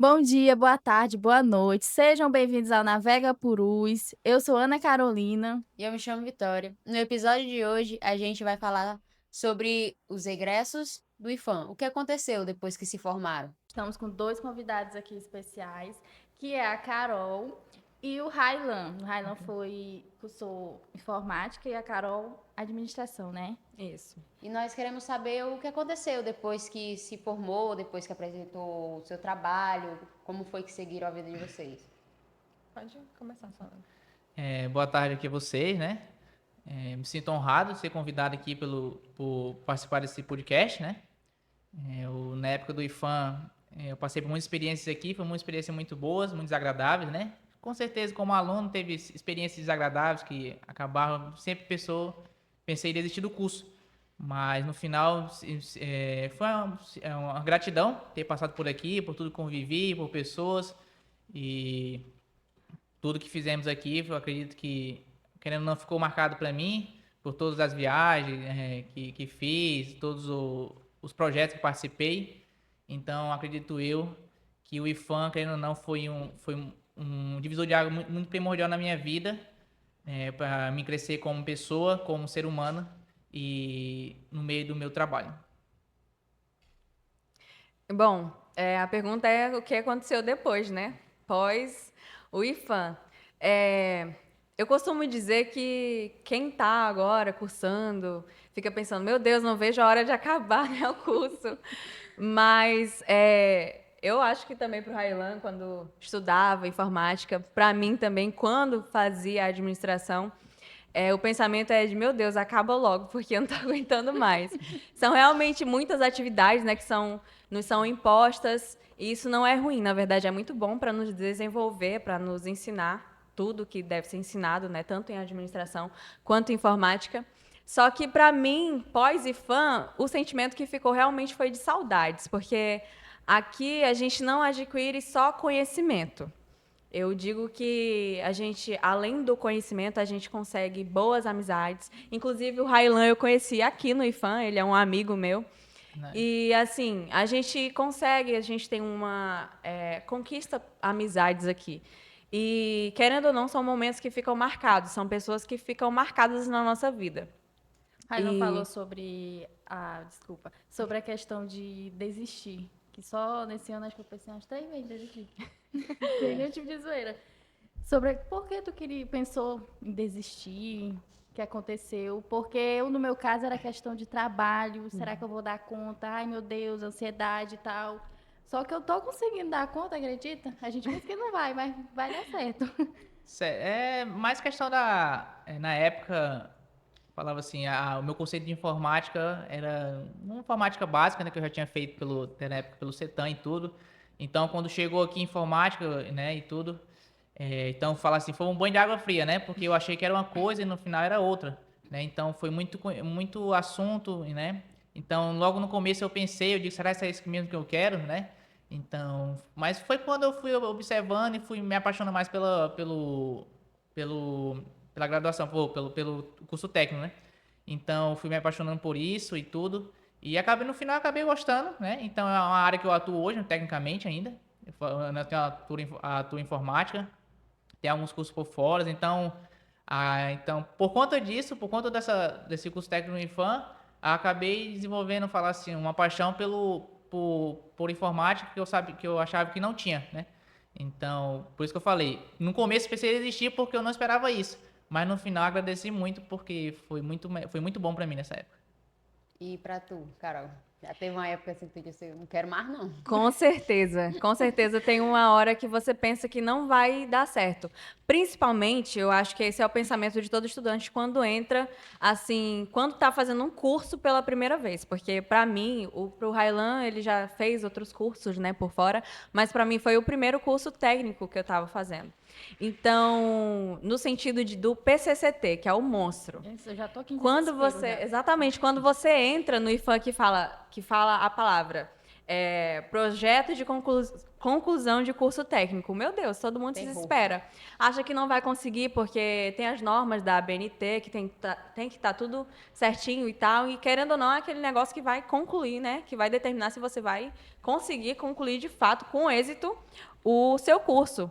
Bom dia, boa tarde, boa noite. Sejam bem-vindos ao Navega Purus. Eu sou Ana Carolina. E eu me chamo Vitória. No episódio de hoje, a gente vai falar sobre os egressos do IFAM. O que aconteceu depois que se formaram? Estamos com dois convidados aqui especiais, que é a Carol e o Railan. O Railan cursou informática e a Carol administração, né? Isso. E nós queremos saber o que aconteceu depois que se formou, depois que apresentou o seu trabalho, como foi que seguiram a vida de vocês. Pode começar falando. Boa tarde aqui a vocês, né? Me sinto honrado de ser convidado aqui por participar desse podcast, né? Na época do IFAM, eu passei por muitas experiências aqui, foi uma experiência muito boas, muito desagradáveis, né? Com certeza, como aluno, teve experiências desagradáveis que acabaram, sempre pensei em desistir do curso. Mas no final, foi uma gratidão ter passado por aqui, por tudo que convivi, por pessoas e tudo que fizemos aqui, eu acredito que, querendo ou não, ficou marcado para mim, por todas as viagens que fiz, os projetos que participei. Então, acredito eu que o IFAM, querendo ou não, foi um divisor de água muito primordial na minha vida, para me crescer como pessoa, como ser humano e no meio do meu trabalho. Bom, a pergunta é o que aconteceu depois, né? Pós o IFAM. Eu costumo dizer que quem está agora cursando fica pensando, meu Deus, não vejo a hora de acabar, né, o curso. Mas eu acho que também para o Railan, quando estudava informática, para mim também, quando fazia administração, o pensamento é de, meu Deus, acaba logo, porque eu não estou aguentando mais. São realmente muitas atividades, né, que nos são impostas, e isso não é ruim, na verdade, é muito bom para nos desenvolver, para nos ensinar tudo que deve ser ensinado, né, tanto em administração quanto em informática. Só que, para mim, pós-IFAM, o sentimento que ficou realmente foi de saudades, porque aqui a gente não adquire só conhecimento. Eu digo que a gente, além do conhecimento, a gente consegue boas amizades. Inclusive, o Railan eu conheci aqui no IFAM, ele é um amigo meu. Né? E, assim, a gente consegue, a gente tem conquista amizades aqui. E, querendo ou não, são momentos que ficam marcados, são pessoas que ficam marcadas na nossa vida. Railan falou E sobre a questão de desistir. Que só nesse ano acho que eu pensei umas 3 vezes desistir. Sem nenhum tipo de zoeira. Sobre por que pensou em desistir, o que aconteceu? Porque eu, no meu caso, era questão de trabalho, será que eu vou dar conta? Ai, meu Deus, ansiedade e tal. Só que eu tô conseguindo dar conta, acredita? A gente pensa que não vai, mas vai dar certo. É mais questão na época, falava assim, o meu conceito de informática era uma informática básica, né, que eu já tinha feito até na época pelo CETAM e tudo. Então, quando chegou aqui informática, né, e tudo, então fala assim, foi um banho de água fria, né, porque eu achei que era uma coisa e no final era outra, né. Então, foi muito assunto, né. Então, logo no começo eu pensei, eu disse, será que é isso mesmo que eu quero, né? Então, mas foi quando eu fui observando e fui me apaixonando mais pela graduação, pelo curso técnico, né? Então, fui me apaixonando por isso e tudo. E acabei, no final, acabei gostando, né? Então, é uma área que eu atuo hoje, tecnicamente ainda. Eu tenho atuo em informática, tem alguns cursos por fora. Então, por conta disso, por conta desse curso técnico em IFAM, acabei desenvolvendo, falar assim, uma paixão por informática que eu achava que não tinha, né? Então, por isso que eu falei. No começo pensei em desistir porque eu não esperava isso. Mas no final agradeci muito porque foi muito bom pra mim nessa época. E pra tu, Carol? Já teve uma época assim que tu disse, eu não quero mais não. com certeza tem uma hora que você pensa que não vai dar certo. Principalmente, eu acho que esse é o pensamento de todo estudante quando entra, assim, quando está fazendo um curso pela primeira vez. Porque, para mim, pro Railan, ele já fez outros cursos, né, por fora, mas para mim foi o primeiro curso técnico que eu estava fazendo. Então, no sentido do PCCT, que é o monstro. Isso, eu já tô aqui em Quando desespero você, já. exatamente, quando você entra no IFAM que fala a palavra projeto de conclusão de curso técnico. Meu Deus, todo mundo se desespera. Acha que não vai conseguir porque tem as normas da ABNT, que tem que estar tudo certinho e tal. E, querendo ou não, é aquele negócio que vai concluir, né? Que vai determinar se você vai conseguir concluir, de fato, com êxito, o seu curso.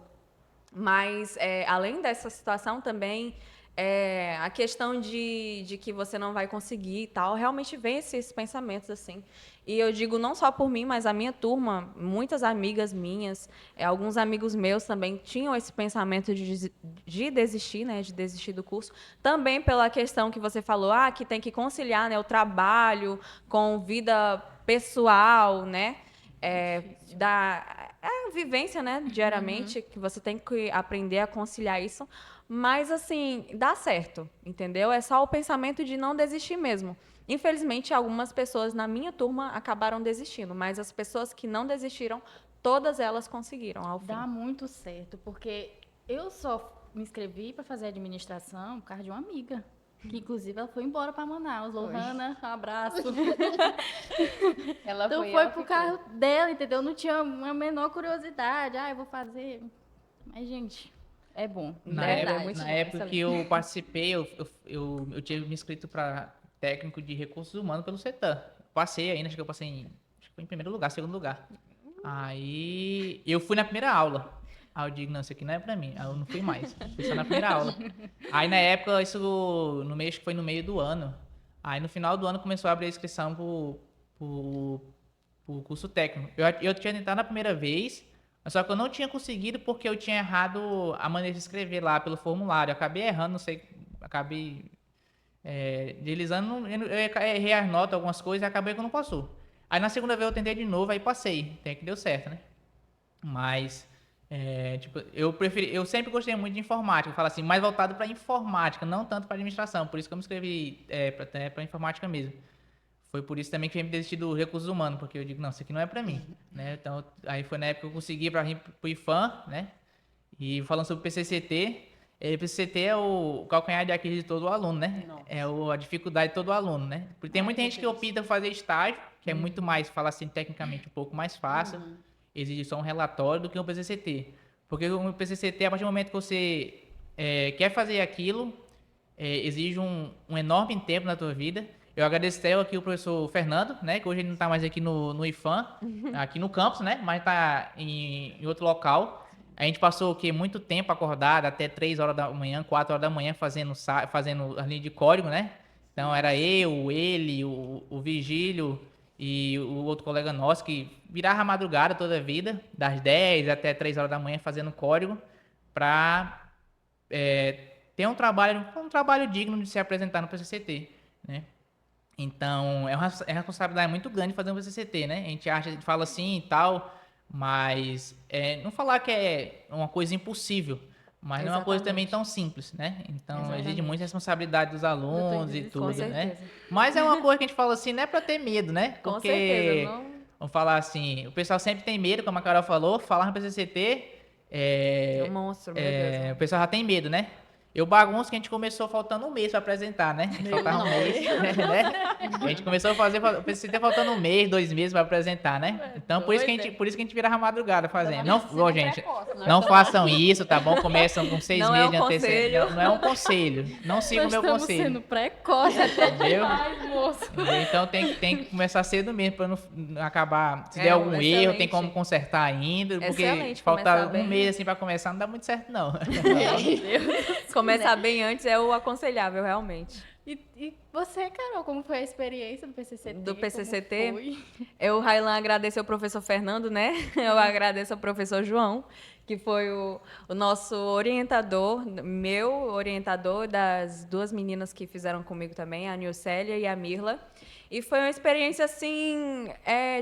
Mas, além dessa situação também, a questão de que você não vai conseguir e tal, realmente vem esses pensamentos, assim. E eu digo não só por mim, mas a minha turma, muitas amigas minhas, alguns amigos meus também tinham esse pensamento de desistir, né, de desistir do curso. Também pela questão que você falou, que tem que conciliar, né, o trabalho com vida pessoal, né, a vivência, né, diariamente, que você tem que aprender a conciliar isso. Mas, assim, dá certo, entendeu? É só o pensamento de não desistir mesmo. Infelizmente, algumas pessoas na minha turma acabaram desistindo, mas as pessoas que não desistiram, todas elas conseguiram ao fim. Dá muito certo, porque eu só me inscrevi para fazer administração por causa de uma amiga. Que, inclusive, ela foi embora para Manaus. Lohana, um abraço. Ela Então, foi pro carro dela, entendeu? Não tinha a menor curiosidade. Eu vou fazer. Mas, gente, é bom. Na época que eu participei, eu tinha me inscrito para técnico de recursos humanos pelo CETAM. Passei ainda, acho que foi em primeiro lugar, segundo lugar. Aí eu fui na primeira aula. Aí eu digo, não, isso aqui não é pra mim. Aí eu não fui mais, fui só na primeira aula. Aí na época, acho que foi no meio do ano. Aí no final do ano começou a abrir a inscrição pro curso técnico. Eu tinha tentado na primeira vez, só que eu não tinha conseguido porque eu tinha errado a maneira de escrever lá pelo formulário. Eu acabei errando, não sei, acabei deslizando, eu errei as notas, algumas coisas, e acabei que não passou. Aí na segunda vez eu tentei de novo, aí passei. Até que deu certo, né? Mas, eu sempre gostei muito de informática. Eu falo assim, mais voltado para informática, não tanto para administração. Por isso que eu me inscrevi para informática mesmo. Foi por isso também que eu me desisti do recursos humanos, porque eu digo, não, isso aqui não é para mim, né? Então, aí foi na época que eu consegui para vir pro IFAM, né? E falando sobre o PCCT, o PCCT é o calcanhar de Aquiles de todo aluno, né? Nossa. A dificuldade de todo aluno, né? Porque tem muita gente que opta por fazer estágio, que é muito mais, fala assim, tecnicamente um pouco mais fácil, exige só um relatório do que o PCCT. Porque o PCCT, a partir do momento que você quer fazer aquilo, exige um enorme tempo na tua vida. Eu agradeço até aqui o professor Fernando, né? Que hoje ele não está mais aqui no IFAM, aqui no campus, né? Mas está em outro local. A gente passou muito tempo acordado, até 3 horas da manhã, 4 horas da manhã, fazendo a linha de código, né? Então era ele, o Vigílio e o outro colega nosso que virava a madrugada toda a vida, das 10 até 3 horas da manhã, fazendo código, para ter um trabalho digno de se apresentar no PCCT, né? Então, é uma responsabilidade muito grande fazer um PCCT, né? A gente fala assim e tal, mas não falar que é uma coisa impossível, mas não é uma coisa também tão simples, né? Então, exige muita responsabilidade dos alunos e tudo, né? Mas é uma coisa que a gente fala assim, não é pra ter medo, né? Com Porque, certeza, não. vamos falar assim, o pessoal sempre tem medo, como a Carol falou, falar no PCCT, É um monstro, meu Deus. o pessoal já tem medo, né? Eu bagunço que a gente começou faltando um mês para apresentar, né? Faltava um mês, né? A gente começou a fazer o PCCT faltando um mês, 2 meses para apresentar, né? Então, por isso que a gente virava madrugada fazendo. Não, gente, não façam isso, tá bom? Começam com 6 Não meses é um de antecedência. conselho. Não é um conselho. Não sigam o meu Nós estamos conselho. sendo precoce até Entendeu? demais, moço. Então tem que começar cedo mesmo para não acabar. Se der É, algum erro, excelente. tem como consertar ainda. Porque Excelente, faltar começar bem. um mês assim para começar não dá muito certo, não. Começar bem antes é o aconselhável, realmente. E você, Carol, como foi a experiência do PCCT? Do Como PCCT? foi? Eu, Railan, agradeço ao professor Fernando, né? Eu agradeço ao professor João, que foi o nosso orientador, meu orientador, das 2 meninas que fizeram comigo também, a Nilcélia e a Mirla. E foi uma experiência, assim,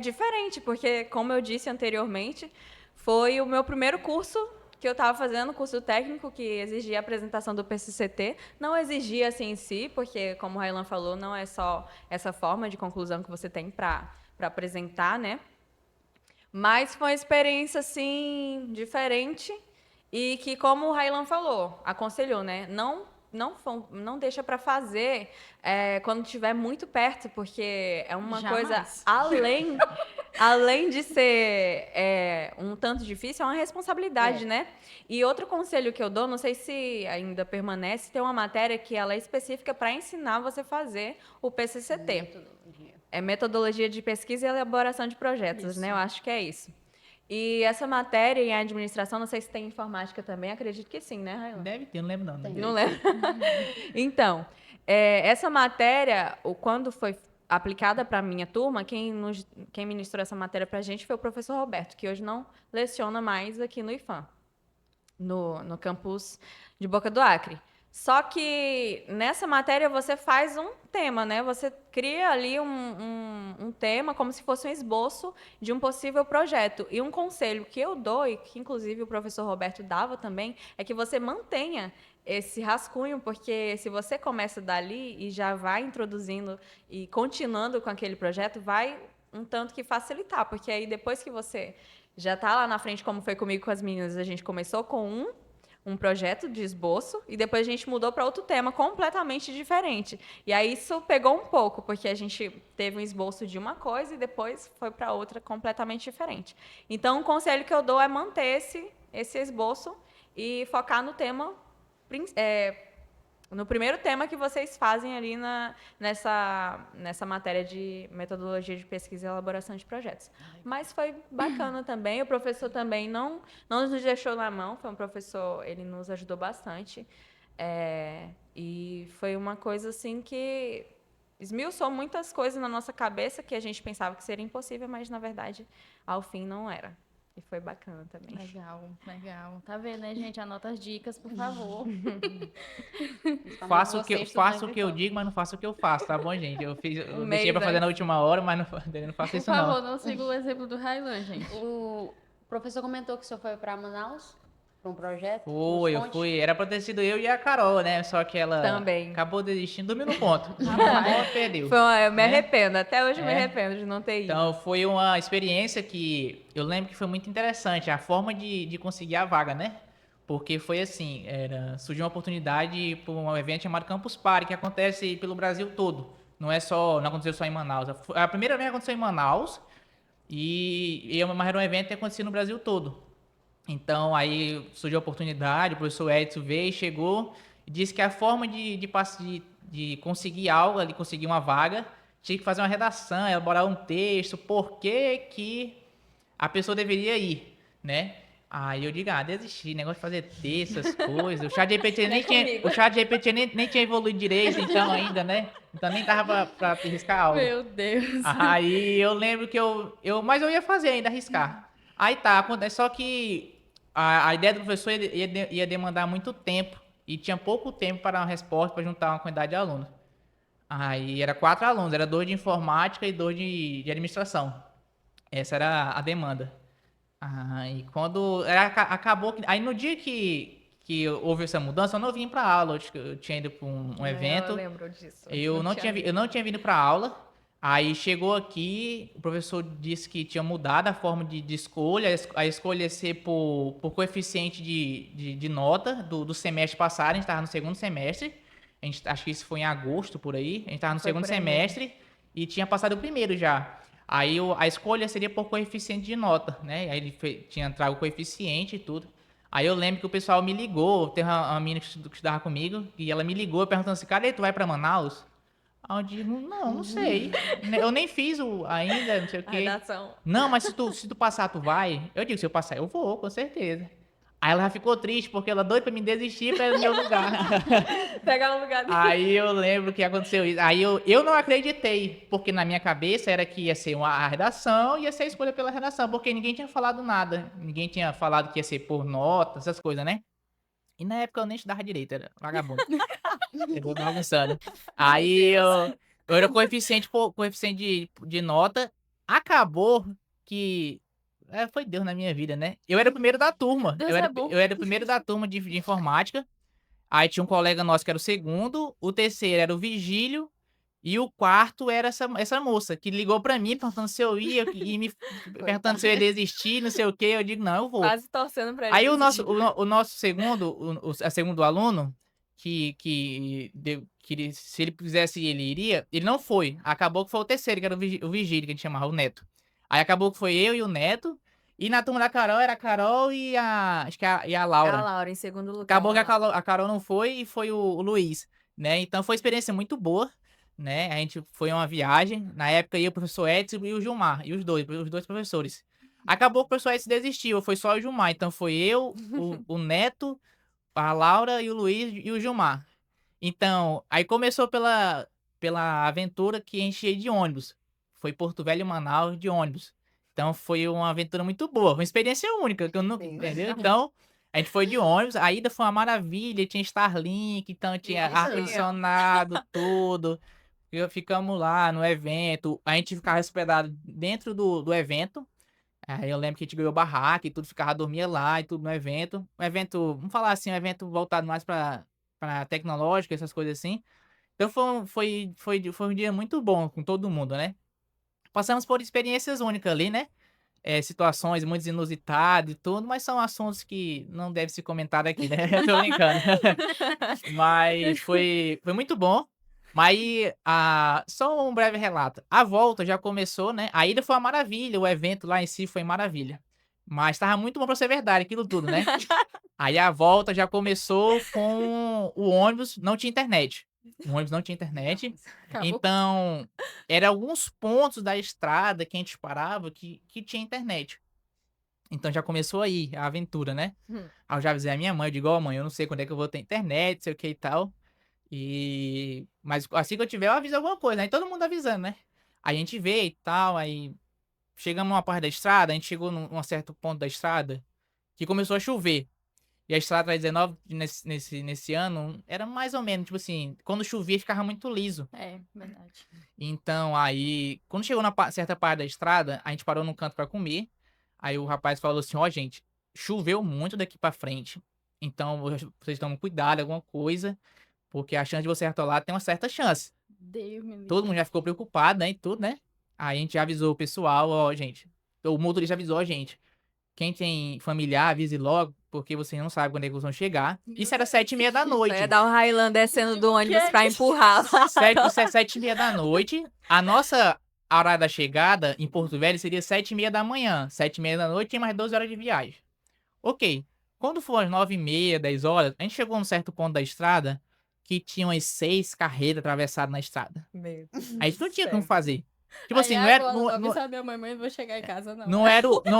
diferente, porque, como eu disse anteriormente, foi o meu primeiro curso que eu estava fazendo, curso técnico, que exigia a apresentação do PCCT. Não exigia assim em si, porque, como o Railan falou, não é só essa forma de conclusão que você tem para apresentar, né? Mas foi uma experiência, assim, diferente e que, como o Railan falou, aconselhou, né? Não deixa para fazer quando estiver muito perto, porque é uma Jamais. coisa além além de ser um tanto difícil, é uma responsabilidade, né? E outro conselho que eu dou, não sei se ainda permanece, tem uma matéria que ela é específica para ensinar você a fazer o PCCT. Metodologia. É Metodologia de Pesquisa e Elaboração de Projetos, né? Eu acho que é isso. E essa matéria em administração, não sei se tem informática também, acredito que sim, né, Railan? Deve ter, não lembro não. Tem. Não lembro. Então, essa matéria, quando foi aplicada para a minha turma, quem ministrou essa matéria para a gente foi o professor Roberto, que hoje não leciona mais aqui no IFAM, no campus de Boca do Acre. Só que nessa matéria você faz um tema, né? Você cria ali um tema como se fosse um esboço de um possível projeto. E um conselho que eu dou, e que inclusive o professor Roberto dava também, é que você mantenha esse rascunho, porque se você começa dali e já vai introduzindo e continuando com aquele projeto, vai um tanto que facilitar, porque aí depois que você já está lá na frente, como foi comigo com as meninas, a gente começou com um projeto de esboço e depois a gente mudou para outro tema completamente diferente. E aí isso pegou um pouco, porque a gente teve um esboço de uma coisa e depois foi para outra completamente diferente. Então, o conselho que eu dou é manter esse esboço e focar no tema, no primeiro tema que vocês fazem ali nessa matéria de metodologia de pesquisa e elaboração de projetos. Mas foi bacana também. O professor também não nos deixou na mão. Foi um professor, ele nos ajudou bastante. E foi uma coisa assim que esmiuçou muitas coisas na nossa cabeça que a gente pensava que seria impossível, mas na verdade, ao fim, não era. E foi bacana também. Legal, legal. Tá vendo, né, gente? Anota as dicas, por favor. Faço o que eu digo. digo, mas não faço o que eu faço, tá bom, gente? Eu Um deixei mês pra fazer na antes. última hora, mas não faço Por isso favor, não. não siga o exemplo do Railan, gente. O professor comentou que o senhor foi para Manaus, para um projeto. Foi, Nos eu conte. fui. Era pra ter sido eu e a Carol, né? Só que ela Também. acabou desistindo, dormiu no ponto. Ela perdeu. Eu me né? arrependo, até hoje eu me É. arrependo de não ter ido. Então foi uma experiência que eu lembro que foi muito interessante, a forma de conseguir a vaga, né? Porque foi assim, surgiu uma oportunidade para um evento chamado Campus Party, que acontece pelo Brasil todo. Não aconteceu só em Manaus. A primeira vez aconteceu em Manaus, mas era um evento que acontecia no Brasil todo. Então aí surgiu a oportunidade, o professor Edson veio, chegou e disse que a forma de conseguir algo, de conseguir uma vaga, tinha que fazer uma redação, elaborar um texto, por que a pessoa deveria ir, né? Aí eu digo, desisti, negócio de fazer texto, essas coisas. O chat GPT nem tinha evoluído direito, então ainda, né? Então nem dava pra riscar a aula. Meu Deus. Aí eu lembro que mas eu ia fazer ainda, arriscar. Aí tá, acontece só que a ideia do professor ia demandar muito tempo e tinha pouco tempo para dar uma resposta para juntar uma quantidade de alunos. Aí era 4 alunos, era 2 de informática e 2 de administração. Essa era a demanda. Aí quando acabou, aí no dia que houve essa mudança, eu não vim para aula, eu tinha ido para um evento. Eu lembro disso. Eu não tinha vindo para aula. Aí chegou aqui, o professor disse que tinha mudado a forma de escolha. A escolha ia ser por coeficiente de nota do semestre passado. A gente estava no segundo semestre. Acho que isso foi em agosto, por aí. A gente estava no Foi segundo por aí semestre e tinha passado o primeiro já. Aí a escolha seria por coeficiente de nota, né? Aí ele tinha trago o coeficiente e tudo. Aí eu lembro que o pessoal me ligou, teve uma menina que estudava comigo, e ela me ligou perguntando assim, cadê tu vai para Manaus? Aí eu digo, não sei. Eu nem fiz ainda, não sei o A quê. redação. Não, mas se tu passar, tu vai? Eu digo, se eu passar, eu vou, com certeza. Aí ela já ficou triste, porque ela doida pra me desistir pra ir no meu lugar. Pegar um lugar dele. Aí eu lembro que aconteceu isso. Aí eu não acreditei, porque na minha cabeça era que ia ser a redação, ia ser a escolha pela redação, porque ninguém tinha falado nada. Ninguém tinha falado que ia ser por nota, essas coisas, né? E na época eu nem estudava direito, era vagabundo. Eu vou bagunçando. Aí eu era coeficiente de nota. Acabou que. Foi Deus na minha vida, né? Eu era o primeiro da turma. Deus é bom. Eu era o primeiro da turma de informática. Aí tinha um colega nosso que era o segundo. O terceiro era o Vigílio. E o quarto era essa moça que ligou pra mim perguntando se eu ia e me perguntando se eu ia desistir, não sei o quê. Eu digo, não, eu vou. Quase torcendo pra ele. Aí o desistir. nosso segundo aluno, se ele quisesse, ele iria, ele não foi. Acabou que foi o terceiro, que era o Vigílio, que a gente chamava, o Neto. Aí acabou que foi eu e o Neto. E na turma da Carol era a Carol e acho que a Laura. A Laura em segundo lugar. Acabou que a Carol não foi e foi o Luiz, né? Então foi uma experiência muito boa, né? A gente foi uma viagem. Na época ia o professor Edson e o Gilmar, e os dois professores. Acabou que o professor Edson desistiu, foi só o Gilmar. Então foi eu, o Neto, a Laura e o Luiz e o Gilmar. Então, aí começou pela aventura que a gente ia de ônibus. Foi Porto Velho e Manaus de ônibus. Então foi uma aventura muito boa, uma experiência única, que eu nunca, entendeu? Então, a gente foi de ônibus, a ida foi uma maravilha, tinha Starlink, então tinha Nossa. ar-condicionado, tudo. Ficamos lá no evento, a gente ficava hospedado dentro do evento. Aí eu lembro que a gente ganhou barraca e tudo, dormia lá e tudo no evento. Um evento, vamos falar assim, um evento voltado mais para tecnológico, essas coisas assim. Então foi um dia muito bom com todo mundo, né? Passamos por experiências únicas ali, né? Situações muito inusitadas e tudo, mas são assuntos que não devem ser comentados aqui, né? Eu tô brincando. Mas foi muito bom. Mas aí, só um breve relato. A volta já começou, né? A ida foi uma maravilha, o evento lá em si foi maravilha. Mas tava muito bom pra ser verdade, aquilo tudo, né? Aí a volta já começou com o ônibus, não tinha internet. O ônibus não tinha internet. Acabou. Então, eram alguns pontos da estrada que a gente parava que tinha internet. Então já começou aí a aventura, né? Aí eu já avisei a minha mãe, eu digo, ó, mãe, eu não sei quando é que eu vou ter internet, sei o que e tal. Mas assim que eu tiver, eu aviso alguma coisa, aí todo mundo avisando, né? Aí a gente vê e tal, aí chegamos numa parte da estrada, a gente chegou num certo ponto da estrada que começou a chover. E a estrada 19 nesse ano era mais ou menos, tipo assim, quando chovia ficava muito liso. É, verdade. Então aí, quando chegou na certa parte da estrada, a gente parou num canto pra comer. Aí o rapaz falou assim: ó, gente, choveu muito daqui pra frente. Então vocês tomam cuidado, alguma coisa, porque a chance de você atolar tem uma certa chance. Deus me livre. Todo mundo já ficou preocupado, né, e tudo, né? Aí a gente já avisou o pessoal, ó, gente. O motorista avisou a gente. Quem tem familiar, avise logo, porque você não sabe quando é que eles vão chegar. Isso era 7h30 da noite. É dar um Highland descendo do ônibus pra empurrar. 7h30 da noite. A nossa horário da chegada em Porto Velho seria 7h30 da manhã. 7h30 da noite tem mais 12 horas de viagem. Ok. Quando for às 9h30, 10 horas, a gente chegou num certo ponto da estrada que tinha umas 6 carretas atravessadas na estrada. Meu A gente não tinha como céu. fazer. Tipo Aí assim, não agora, era, vou não, avisar minha mãe, vou chegar em casa, não. não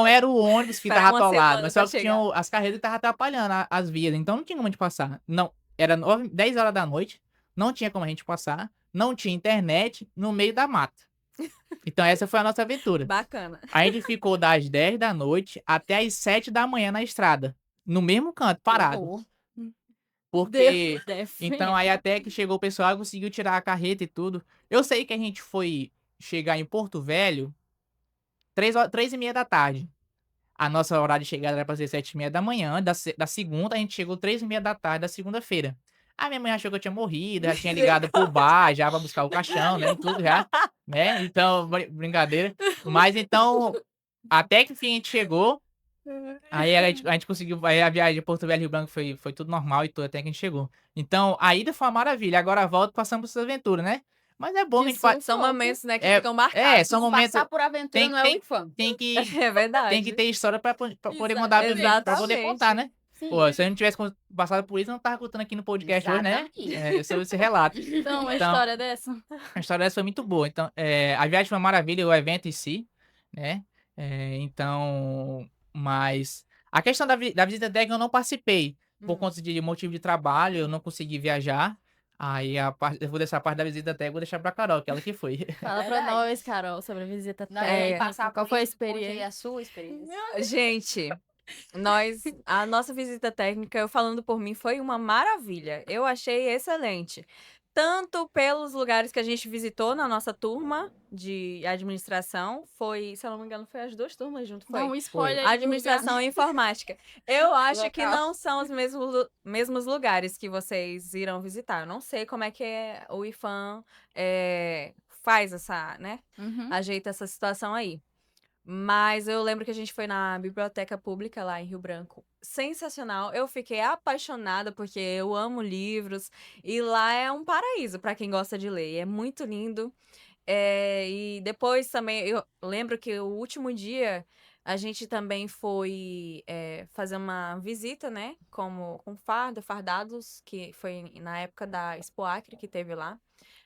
era o ônibus que Esperar tava uma atolado, semana mas só pra que tinha as carretas que estavam atrapalhando as vias, então não tinha como a gente passar. Não, era 10 horas da noite, não tinha como a gente passar, não tinha internet no meio da mata. Então essa foi a nossa aventura. Bacana. A gente ficou das 10 da noite até as 7 da manhã na estrada, no mesmo canto, parado. Horror. Porque Defende. então aí até que chegou o pessoal, conseguiu tirar a carreta e tudo. Eu sei que a gente foi chegar em Porto Velho 3h30 da tarde. A nossa horário de chegada era pra ser 7h30 da manhã. Da segunda, a gente chegou 3h30 da tarde da segunda-feira. A minha mãe achou que eu tinha morrido, já tinha ligado pro bar já pra buscar o caixão, né? E tudo já, né? Então, brincadeira. Mas então, até que enfim a gente chegou. Aí a gente conseguiu. Aí a viagem de Porto Velho e Rio Branco foi tudo normal e tudo, até que a gente chegou. Então, a ida foi uma maravilha. Agora a volta passamos por essa aventura, né? Mas é bom que a gente faz. São momentos, né, que É, ficam marcados. são momentos. Passar por aventura Tem, não é o tem, infame. tem que. É verdade. Tem que ter história pra poder Exato, contar, pra poder exatamente. contar, né? Sim. Pô, se a gente tivesse passado por isso, eu não tava contando aqui no podcast hoje, né? Exatamente. Sobre esse relato. Então, uma Então, história dessa. a história dessa foi muito boa. Então, a viagem foi uma maravilha, o evento em si, né? Então, mas a questão da visita técnica eu não participei. Por conta de motivo de trabalho, eu não consegui viajar. Aí, eu vou deixar a parte da visita técnica, vou deixar pra Carol, que ela que foi. Fala pra Verdade. nós, Carol, sobre a visita Não, técnica. passar Qual por foi a isso, conte aí experiência? a sua experiência. Gente, a nossa visita técnica, eu falando por mim, foi uma maravilha. Eu achei excelente. Tanto pelos lugares que a gente visitou na nossa turma de administração, se eu não me engano, foi as 2 turmas junto, Dá foi. um spoiler aí do Administração e informática. Eu acho que Local. não são os mesmos lugares que vocês irão visitar. Eu não sei como é que o IFAM faz essa, né? Uhum. Ajeita essa situação aí. Mas eu lembro que a gente foi na biblioteca pública lá em Rio Branco. Sensacional. Eu fiquei apaixonada porque eu amo livros e lá é um paraíso para quem gosta de ler. É muito lindo. E depois também, eu lembro que o último dia a gente também foi fazer uma visita, né? Com fardados, que foi na época da Expo Acre que teve lá.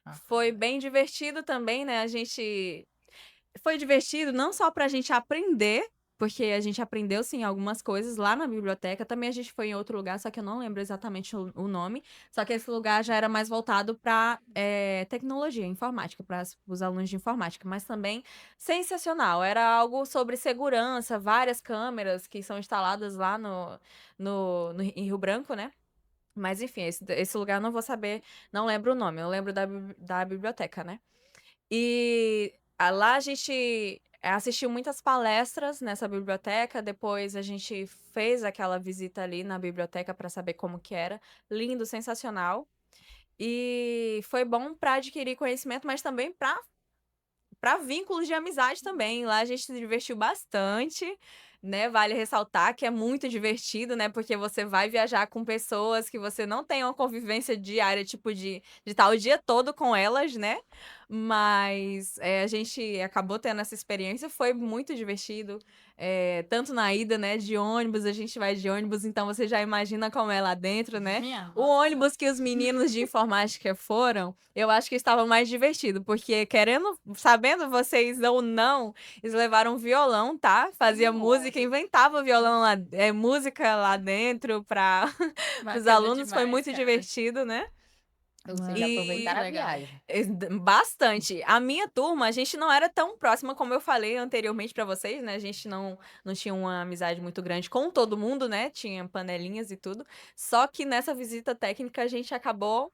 Ah. Foi bem divertido também, né? A gente foi divertido não só pra gente aprender, porque a gente aprendeu, sim, algumas coisas lá na biblioteca. Também a gente foi em outro lugar, só que eu não lembro exatamente o nome. Só que esse lugar já era mais voltado para tecnologia, informática, para os alunos de informática. Mas também sensacional. Era algo sobre segurança, várias câmeras que são instaladas lá em Rio Branco, né? Mas enfim, esse lugar eu não vou saber, não lembro o nome. Eu lembro da biblioteca, né? E lá a gente assistiu muitas palestras nessa biblioteca, depois a gente fez aquela visita ali na biblioteca para saber como que era. Lindo, sensacional. E foi bom para adquirir conhecimento, mas também para vínculos de amizade também. Lá a gente se divertiu bastante, né? Vale ressaltar que é muito divertido, né? Porque você vai viajar com pessoas que você não tem uma convivência diária, tipo, de estar o dia todo com elas, né? Mas a gente acabou tendo essa experiência, foi muito divertido. Tanto na ida, né? De ônibus, a gente vai de ônibus, então você já imagina como é lá dentro, né? Minha O ônibus que os meninos de informática foram, eu acho que estava mais divertido, porque sabendo vocês ou não, eles levaram violão, tá? Fazia música, inventava violão lá, música lá dentro para os Bacana alunos, foi demais, muito cara. divertido, né? Ou seja, E- aproveitar a legal. viagem. Bastante. A minha turma, a gente não era tão próxima como eu falei anteriormente pra vocês, né? A gente não tinha uma amizade muito grande com todo mundo, né? Tinha panelinhas e tudo. Só que nessa visita técnica a gente acabou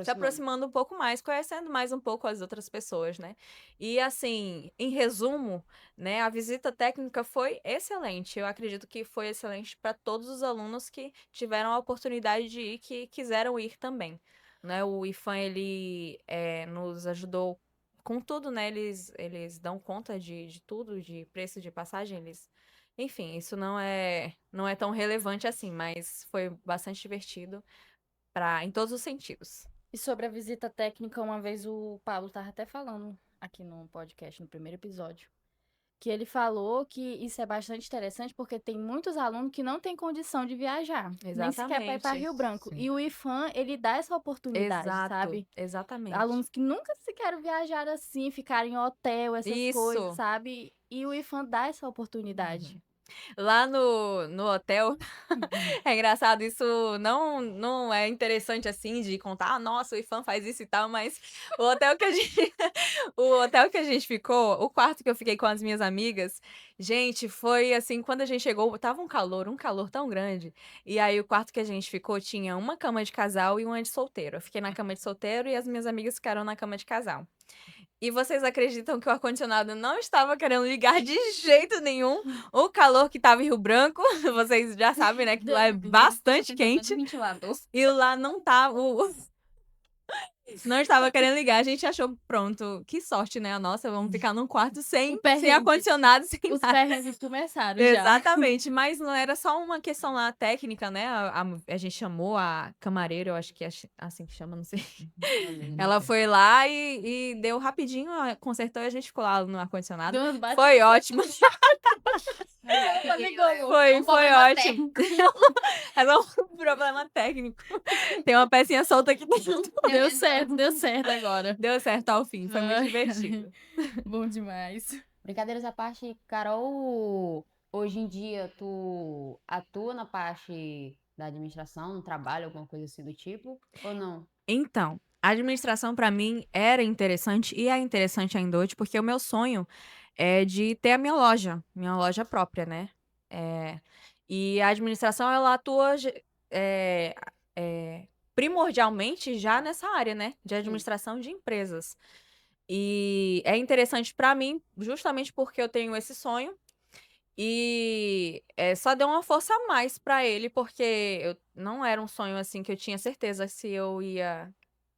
se aproximando um pouco mais, conhecendo mais um pouco as outras pessoas, né? E assim, em resumo, né, a visita técnica foi excelente. Eu acredito que foi excelente para todos os alunos que tiveram a oportunidade de ir, que quiseram ir também, né? O IFAM, ele nos ajudou com tudo, né? Eles dão conta de tudo, de preço de passagem, Enfim, isso não é tão relevante assim, mas foi bastante divertido em todos os sentidos. E sobre a visita técnica, uma vez o Pablo estava até falando aqui no podcast, no primeiro episódio, que ele falou que isso é bastante interessante porque tem muitos alunos que não têm condição de viajar, nem sequer para ir para Exatamente. Rio Branco. Sim. E o IFAM, ele dá essa oportunidade, sabe? Exatamente. Alunos que nunca sequer viajaram assim, ficarem em hotel, essas coisas, Isso. sabe? E o IFAM dá essa oportunidade. Lá no hotel, é engraçado, isso não é interessante assim de contar, nossa, o IFAM faz isso e tal, mas o hotel que a gente, o hotel que a gente ficou, o quarto que eu fiquei com as minhas amigas, gente, foi assim, quando a gente chegou, tava um calor tão grande, e aí o quarto que a gente ficou tinha uma cama de casal e uma de solteiro. Eu fiquei na cama de solteiro e as minhas amigas ficaram na cama de casal. E vocês acreditam que o ar-condicionado não estava querendo ligar de jeito nenhum? O calor que estava em Rio Branco, vocês já sabem, né? Que lá é bastante quente. Ventilador. E lá não tava. Não estava querendo ligar. A gente achou, pronto, que sorte, né? A nossa, vamos ficar num quarto sem perrengue. ar-condicionado, sem Os nada. perrengues começaram já. Exatamente, mas não era só uma questão lá técnica, né? A gente chamou a camareira, eu acho que é assim que chama, não sei. Ela foi lá e deu rapidinho, consertou e a gente ficou lá no ar-condicionado. Duas bate- Foi ótimo. Foi ótimo. É só um problema técnico. Tem uma pecinha solta aqui dentro. Deu certo agora. Deu certo ao fim, foi muito Ai. divertido. Bom demais. Brincadeiras à parte, Carol, hoje em dia tu atua na parte da administração, no trabalho, alguma coisa assim do tipo, ou não? Então, a administração pra mim era interessante e é interessante ainda hoje, porque o meu sonho é de ter a minha loja própria, né? E a administração, ela atua primordialmente já nessa área, né? De administração de empresas. E é interessante pra mim, justamente porque eu tenho esse sonho. E só deu uma força a mais pra ele, porque não era um sonho assim que eu tinha certeza se eu ia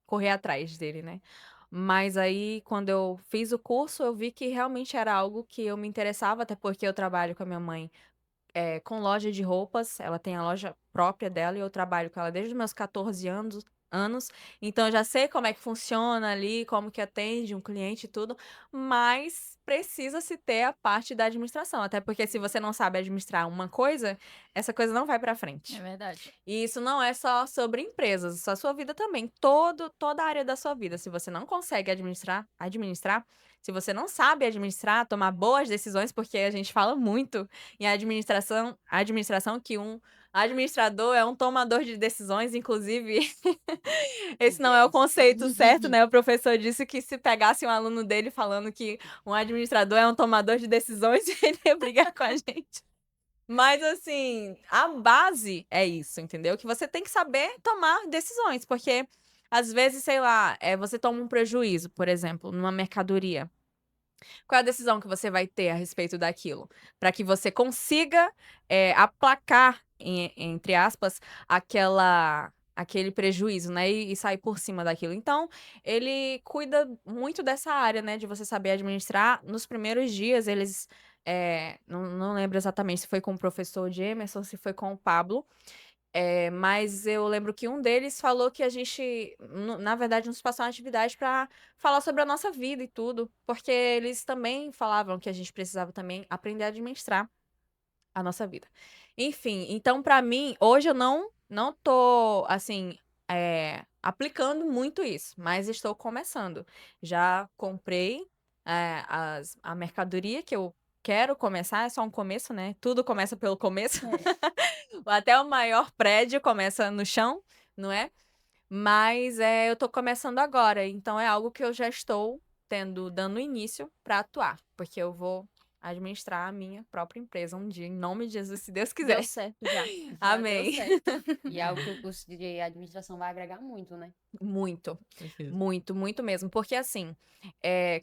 correr atrás dele, né? Mas aí, quando eu fiz o curso, eu vi que realmente era algo que eu me interessava, até porque eu trabalho com a minha mãe com loja de roupas. Ela tem a loja própria dela e eu trabalho com ela desde os meus 14 anos, então eu já sei como é que funciona ali, como que atende um cliente e tudo, mas precisa se ter a parte da administração, até porque se você não sabe administrar uma coisa, essa coisa não vai para frente. É verdade. E isso não é só sobre empresas, a sua vida também, toda a área da sua vida. Se você não consegue administrar, se você não sabe administrar, tomar boas decisões, porque a gente fala muito em administração que um administrador é um tomador de decisões, inclusive, esse não é o conceito certo, né? O professor disse que se pegasse um aluno dele falando que um administrador é um tomador de decisões, ele ia brigar com a gente. Mas, assim, a base é isso, entendeu? Que você tem que saber tomar decisões, porque, às vezes, sei lá, você toma um prejuízo, por exemplo, numa mercadoria. Qual é a decisão que você vai ter a respeito daquilo? Para que você consiga aplacar, entre aspas, aquele prejuízo, né? E sair por cima daquilo. Então, ele cuida muito dessa área, né? De você saber administrar. Nos primeiros dias, eles. Não lembro exatamente se foi com o professor de Emerson, se foi com o Pablo. Mas eu lembro que um deles falou que a gente, na verdade, nos passou uma atividade para falar sobre a nossa vida e tudo, porque eles também falavam que a gente precisava também aprender a administrar a nossa vida. Enfim, então para mim, hoje eu não tô, assim, aplicando muito isso, mas estou começando. Já comprei a mercadoria que eu quero começar, é só um começo, né? Tudo começa pelo começo. Até o maior prédio começa no chão, não é? Mas eu tô começando agora, então é algo que eu já estou dando início para atuar, porque eu vou administrar a minha própria empresa um dia, em nome de Jesus, se Deus quiser. Deu certo já. Amém. Já deu certo. E é algo que o curso de administração vai agregar muito, né? Muito, Certeza. muito, muito mesmo. Porque, assim,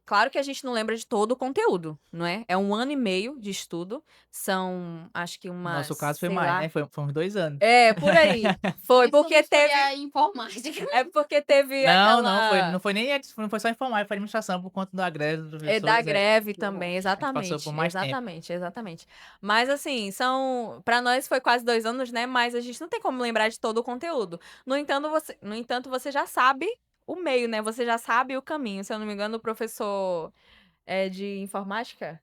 claro que a gente não lembra de todo o conteúdo, não é? É 1 ano e meio de estudo. São, acho que No umas, nosso caso foi sei mais, lá. né? Foi uns 2 anos. Por aí. Foi, porque Isso foi teve. a informática. É porque teve Não, aquela. não foi nem não foi só informar, foi administração por conta da greve dos É professores. da greve Que também, horror. exatamente. passou por mais tempo. Exatamente. Mas assim, para nós foi quase 2 anos, né? Mas a gente não tem como lembrar de todo o conteúdo. No entanto, você já sabe o meio, né? Você já sabe o caminho. Se eu não me engano, o professor de informática,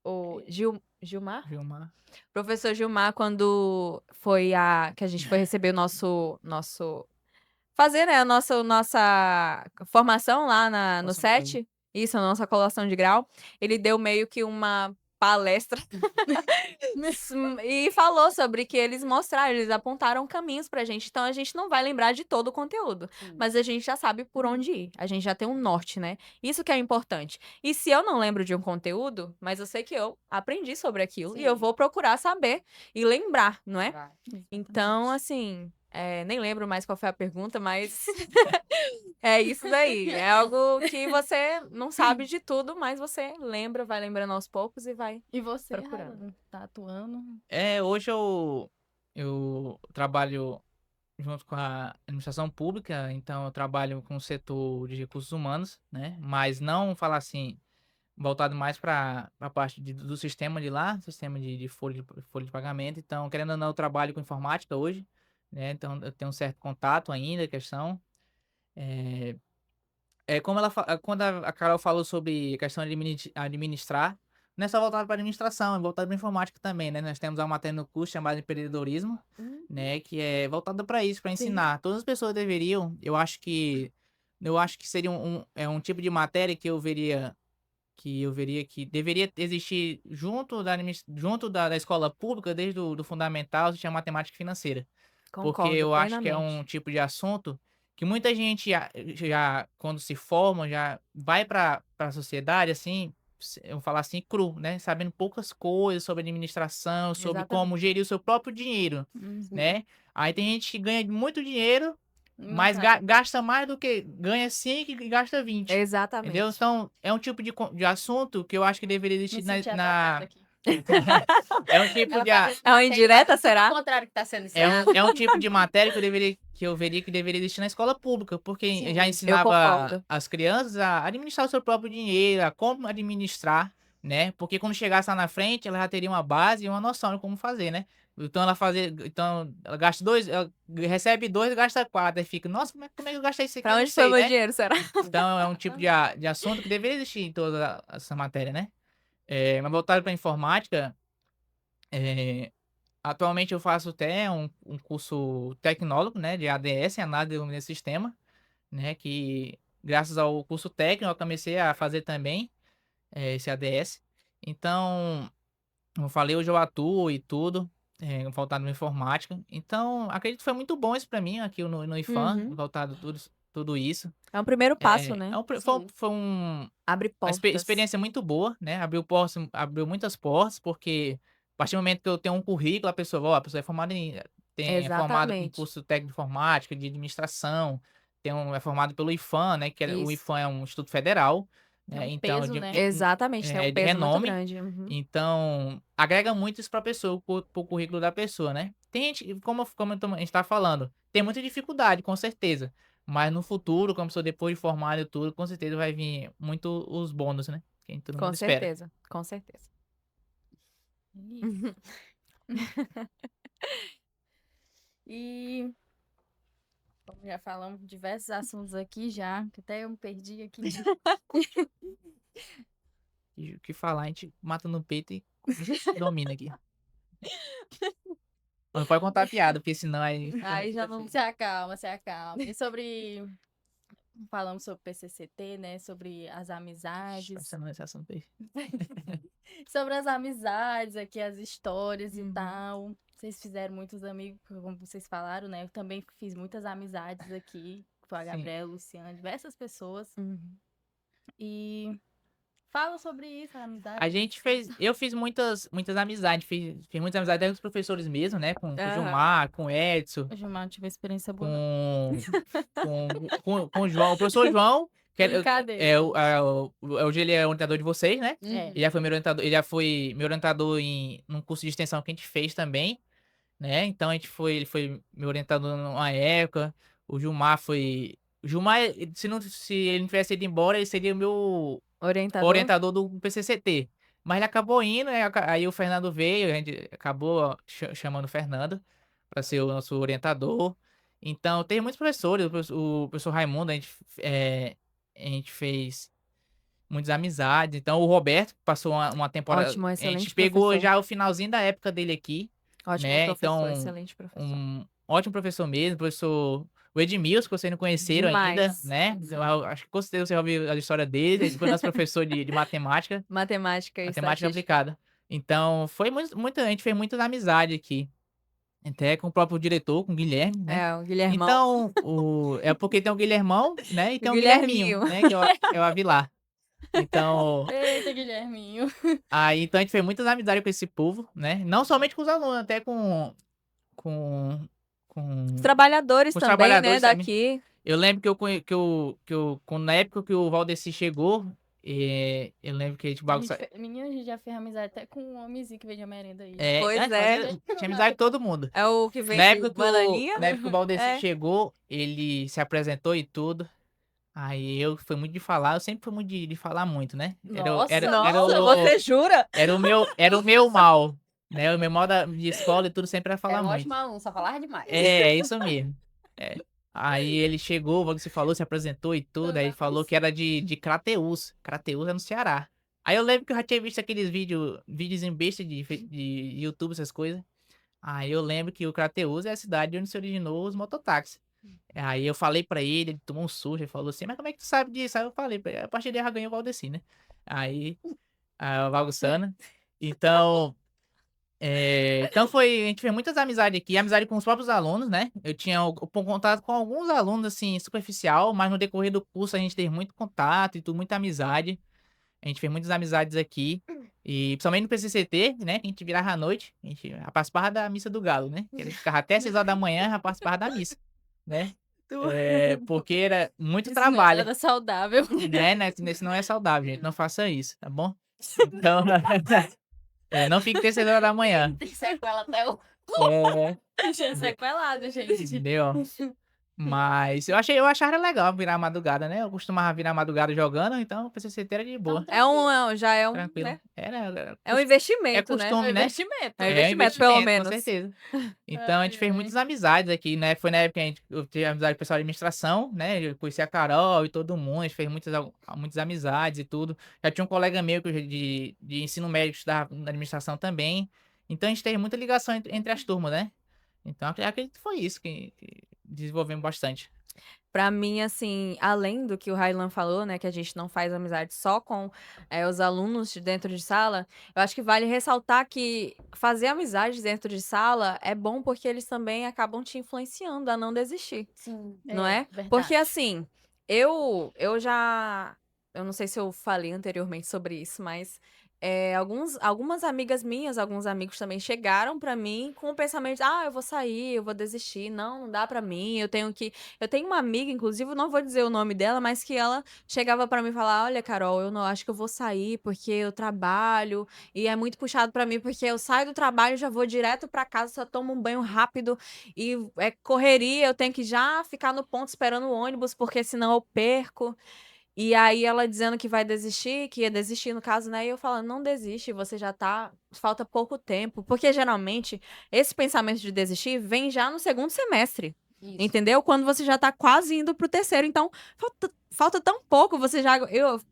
o Gilmar? Gilmar. Professor Gilmar, quando foi que a gente foi receber o nosso fazer, né, a nossa formação lá no Nossa, SET, isso, a nossa colação de grau, ele deu meio que uma palestra e falou sobre que eles mostraram, eles apontaram caminhos pra gente. Então a gente não vai lembrar de todo o conteúdo, Sim. mas a gente já sabe por onde ir. A gente já tem um norte, né? Isso que é importante. E se eu não lembro de um conteúdo, mas eu sei que eu aprendi sobre aquilo e eu Sim. vou procurar saber e lembrar, não é? Vai. Então, assim, nem lembro mais qual foi a pergunta, mas é isso daí. É algo que você não sabe de tudo, mas você lembra, vai lembrando aos poucos e vai. E você, Procurando. Alan, tá atuando? Hoje eu trabalho junto com a administração pública, então eu trabalho com o setor de recursos humanos, né? Mas não falar assim, voltado mais para a parte do sistema de lá, sistema de folha de pagamento. Então, querendo ou não, eu trabalho com informática hoje, né? Então, eu tenho um certo contato ainda, questão. Como quando a Carol falou sobre a questão de administrar, não é só voltado para administração, é voltado para informática também, né? Nós temos uma matéria no curso chamada empreendedorismo, né? Que é voltada para isso, para ensinar. Todas as pessoas deveriam, eu acho que seria um tipo de matéria que eu veria que deveria existir junto da escola pública, desde o do fundamental, se chama matemática financeira. Porque Concordo eu acho que é plenamente. um tipo de assunto que muita gente já quando se forma, já vai para a sociedade, assim, eu vou falar assim, cru, né? Sabendo poucas coisas sobre administração, sobre Exatamente. como gerir o seu próprio dinheiro, né? Aí tem gente que ganha muito dinheiro, mas gasta mais do que ganha 5 e gasta 20. Exatamente. Entendeu? Então, é um tipo de assunto que eu acho que deveria existir Me senti na. atacada aqui. É um tipo de. É uma indireta, será? O contrário que tá sendo É ensinado. um tipo de matéria que eu veria que deveria existir na escola pública, porque Sim, já eu ensinava concordo. as crianças a administrar o seu próprio dinheiro, a como administrar, né? Porque quando chegasse lá na frente, ela já teria uma base e uma noção de como fazer, né? Então ela gasta 2, ela recebe 2 e gasta 4. Aí fica, nossa, como é que eu gastei isso aqui? Pra Eu onde não foi sei, meu né? dinheiro, será? Então é um tipo de assunto que deveria existir em toda essa matéria, né? Mas voltado para informática, é, atualmente eu faço até um curso tecnólogo, né, de ADS, Análise de Desenvolvimento de Sistema, né, que graças ao curso técnico eu comecei a fazer também esse ADS. Então, como eu falei, hoje eu atuo e tudo, voltado na informática. Então, acredito que foi muito bom isso para mim aqui no IFAM, Uhum. voltado tudo isso. É um primeiro passo, É, né? é um, pre- Sim. foi um, Abre uma portas. experiência muito boa, né? Abriu muitas portas, porque a partir do momento que eu tenho um currículo, a pessoa é formada é formada em Exatamente. curso técnico de informática, de administração, é formado pelo IFAM, né? O Isso. IFAM é um instituto federal, É né? um Então, peso, né? Exatamente, tem um de peso muito renome. grande. Uhum. Então, agrega muito isso pra pessoa, pro currículo da pessoa, né? Tem gente, a gente tá falando, tem muita dificuldade, com certeza. Mas no futuro, como sou depois de formado e tudo, com certeza vai vir muito os bônus, né? Que todo Com mundo espera. certeza, com certeza. Isso. E como já falamos de diversos assuntos aqui já, que até eu me perdi aqui. E o que falar, a gente mata no peito e domina aqui. Não pode contar piada, porque senão aí. Aí já não. Se acalma, se acalma. E sobre. Falamos sobre PCCT, né? Sobre as amizades. Pensando nesse assunto aí. Sobre as amizades aqui, as histórias e Uhum. tal. Vocês fizeram muitos amigos, como vocês falaram, né? Eu também fiz muitas amizades aqui. Foi a Sim. Gabriela, a Luciana, diversas pessoas. Uhum. E fala sobre isso, a amizade. A gente fez. Eu fiz muitas amizades. Fiz muitas amizades até com os professores mesmo, né? Com o Aham. Gilmar, com o Edson, O Gilmar tive uma experiência boa. não. com o João. O professor João, Brincadeira. hoje ele é orientador de vocês, né? É. Ele já foi meu orientador num curso de extensão que a gente fez também, né? Então ele foi meu orientador numa época. O Gilmar foi. O Gilmar, se ele não tivesse ido embora, ele seria o meu orientador do PCCT. Mas ele acabou indo, aí o Fernando veio, a gente acabou chamando o Fernando para ser o nosso orientador. Então, tem muitos professores, o professor Raimundo, a gente fez muitas amizades. Então, o Roberto passou uma temporada. Ótimo, A gente excelente pegou professor. já o finalzinho da época dele aqui, Ótimo né? professor, Então, excelente professor. um ótimo professor mesmo, professor. O Edmilson, que vocês não conheceram ainda, Demais. né? Eu acho que com certeza você já ouviu a história dele. Ele foi nosso professor de matemática. Matemática e Matemática estatística. aplicada. Então, foi a gente fez muita amizade aqui. Até com o próprio diretor, com o Guilherme, né? É, o Guilhermão. Então, é porque tem o Guilhermão, né? E tem o Guilherminho. Guilherminho, né? Que é o Avilar. Então, Eita, Guilherminho. então a gente fez muitas amizades com esse povo, né? Não somente com os alunos, até com, Os trabalhadores com os também, trabalhadores né, também. daqui. Eu lembro na época que o Valdeci chegou, eu lembro que a gente bagunçava. Menina, a gente já fez amizade até com um homenzinho que veio de merenda aí. Pois Antes, é. tinha amizade com todo mundo. É o que vem Na de época bananinha. na época que o Valdeci É. chegou, ele se apresentou e tudo. Aí eu fui muito de falar, eu sempre fui muito de falar muito, né? Nossa, você jura? Era o meu mal, né? O meu mal de escola e tudo sempre era falar Era um muito. ótimo aluno, só falava demais. É isso mesmo. É. Aí ele chegou, você falou, se apresentou e tudo, aí falou que era de Crateús. Crateús é no Ceará. Aí eu lembro que eu já tinha visto aqueles vídeos em besta de YouTube, essas coisas. Aí eu lembro que o Crateús é a cidade onde se originou os mototáxis. Aí eu falei pra ele tomou um susto, ele falou assim, mas como é que tu sabe disso? Aí eu falei, a partir daí já ganhou o Valdeci, né? Aí, o Valgussana. Então, a gente fez muitas amizades aqui, amizade com os próprios alunos, né? Eu tinha contato com alguns alunos, assim, superficial, mas no decorrer do curso a gente teve muito contato e tudo, muita amizade. A gente fez muitas amizades aqui, e principalmente no PCCT, né? Que a gente virava à noite, a gente já participava da missa do Galo, né? Que ele ficava até 6 horas da manhã, já participava da missa, né? Porque era muito trabalho, Era saudável. né? Isso não é saudável, gente, não faça isso, tá bom? Então, não fique até 6 horas da manhã. Tem sequela até o. É, Tinha sequelado, gente. entendeu? Mas eu achava legal virar a madrugada, né? Eu costumava virar a madrugada jogando, então eu pensei que era de boa, Já é um, tranquilo. né? Era, É um é investimento, né? costume, né? investimento. É um É um investimento, pelo com menos. certeza. Então a gente fez muitas amizades aqui, né? Foi na época que eu tive amizade com o pessoal de administração, né? Eu conheci a Carol e todo mundo, a gente fez muitas amizades e tudo. Já tinha um colega meu de ensino médio que estudava na administração também. Então a gente teve muita ligação entre as turmas, né? Então acredito que foi isso que desenvolvemos bastante. Pra mim, assim, além do que o Railan falou, né, que a gente não faz amizade só com os alunos de dentro de sala, eu acho que vale ressaltar que fazer amizade dentro de sala é bom porque eles também acabam te influenciando a não desistir, Sim. não é? Verdade. Porque, assim, eu já. Eu não sei se eu falei anteriormente sobre isso, mas algumas amigas minhas, alguns amigos também chegaram pra mim com o pensamento: ah, eu vou sair, eu vou desistir, não dá pra mim, eu tenho que. Eu tenho uma amiga, inclusive, eu não vou dizer o nome dela, mas que ela chegava pra mim e falava: olha, Carol, eu não acho que eu vou sair porque eu trabalho e é muito puxado pra mim porque eu saio do trabalho, já vou direto pra casa, só tomo um banho rápido e é correria, eu tenho que já ficar no ponto esperando o ônibus porque senão eu perco. E aí ela dizendo que vai desistir, que ia desistir no caso, né? E eu falando, não desiste, você já tá, falta pouco tempo. Porque geralmente esse pensamento de desistir vem já no segundo semestre. Isso. Entendeu? Quando você já tá quase indo pro terceiro. Então, falta tão pouco, você já.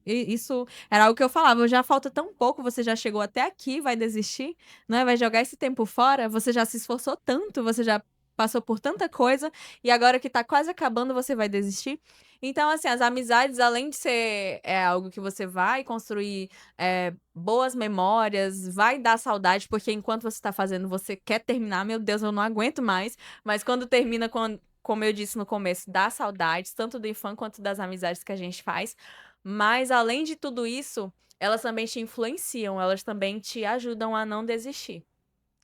Isso era algo que eu falava, já falta tão pouco, você já chegou até aqui, vai desistir, né? Vai jogar esse tempo fora, você já se esforçou tanto, você já passou por tanta coisa, e agora que tá quase acabando, você vai desistir. Então, assim, as amizades, além de ser algo que você vai construir boas memórias, vai dar saudade, porque enquanto você tá fazendo, você quer terminar, meu Deus, eu não aguento mais. Mas quando termina, como eu disse no começo, dá saudades, tanto do IFAM quanto das amizades que a gente faz. Mas, além de tudo isso, elas também te influenciam, elas também te ajudam a não desistir.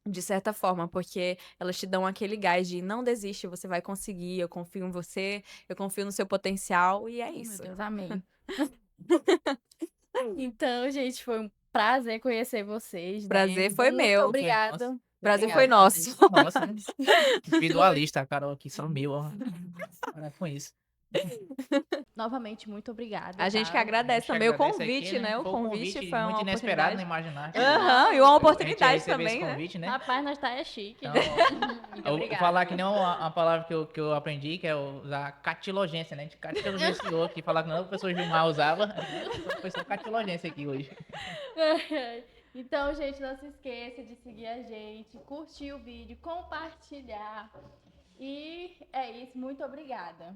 De certa forma, porque elas te dão aquele gás de não desiste, você vai conseguir, eu confio em você, eu confio no seu potencial, e é Meu isso. Deus, amém. Então, gente, foi um prazer conhecer vocês, né? Prazer foi Muito meu. obrigado. Prazer Obrigada. foi nosso. Nossa, individualista, a Carol aqui, só meu, ó. Para com isso. Novamente, muito obrigada. A gente que tá? agradece A gente também o agradece convite, aqui, né? O Foi um convite foi muito uma inesperado, não oportunidade. imaginar. Aham, e uma A gente ia oportunidade receber esse também, né? convite, né? Rapaz, nós tá é chique. Então, Muito eu vou obrigada. falar que nem uma palavra que eu aprendi, que é usar catilogência, né? A gente catilogenciou aqui, falar que não, o professor Gilmar usava. O professor catilogência aqui hoje. Então, gente, não se esqueça de seguir a gente, curtir o vídeo, compartilhar. E é isso, muito obrigada.